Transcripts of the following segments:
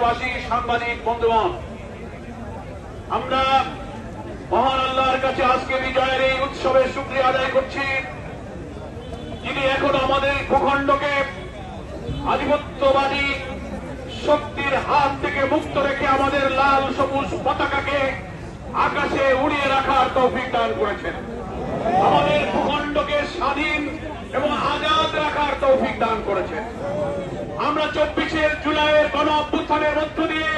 দেশবাসী, সাংবাদিক বন্ধুগণ, আমরা মহান আল্লাহর কাছে আজকে বিজয়ের এই উৎসবের শুকরিয়া আদায় করছি, যিনি এখন আমাদের ভূখণ্ডকে আধিপত্যবাদী শক্তির হাত থেকে মুক্ত রেখে আমাদের লাল সবুজ পতাকাকে আকাশে উড়িয়ে রাখার তৌফিক দান করেছেন। আমাদের ভূখণ্ডকে স্বাধীন এবং আজাদ রাখার তৌফিক দান করেছেন। আমরা 24 জুলাইয়ের গণ অভ্যুত্থানের মধ্য দিয়ে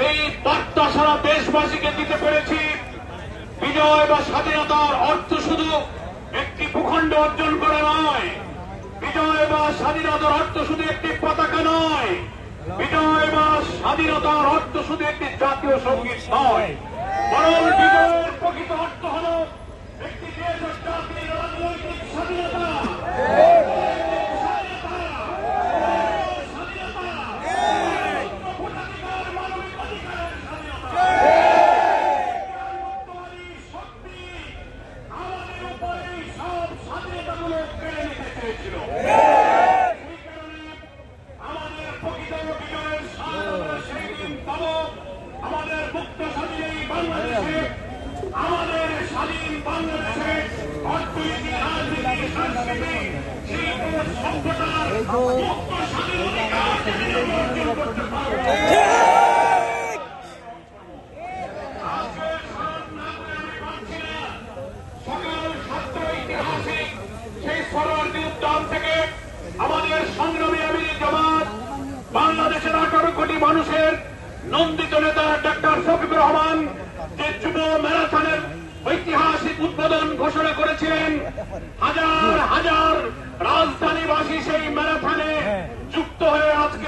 এই বার্তা সারা দেশবাসীকে দিতে পেরেছি, বিজয় বা স্বাধীনতার অর্থ শুধু একটি ভূখণ্ড অর্জন করা নয়, বিজয় বা স্বাধীনতার অর্থ শুধু একটি পতাকা নয়, বিজয় বা স্বাধীনতার অর্থ শুধু একটি জাতীয় সঙ্গীত নয়, বরং বিজয়ের প্রকৃত অর্থ হল একটি দেশ ও জাতির রাজনৈতিক স্বাধীনতা। আমাদের মুক্ত স্বাধীন এই বাংলাদেশে, আমাদের স্বাধীন বাংলাদেশে অর্থনীতি, রাজনীতি, সংস্কৃতি, শিল্প, সভ্যতার মুক্ত স্বাধীন অধিকার অর্জন করতে পারবে। সকাল 7টা ঐতিহাসিক সেই সরোয়ার্দী উদ্যান থেকে আমাদের সংগ্রামী আমির জামাত, বাংলাদেশের 18 কোটি মানুষের নন্দিত নেতা ডক্টর শফিকুর রহমান যে যুব ম্যারাথনের ঐতিহাসিক উদ্বোধন ঘোষণা করেছিলেন, হাজার হাজার রাজধানীবাসী সেই ম্যারাথনে যুক্ত হয়ে আজকে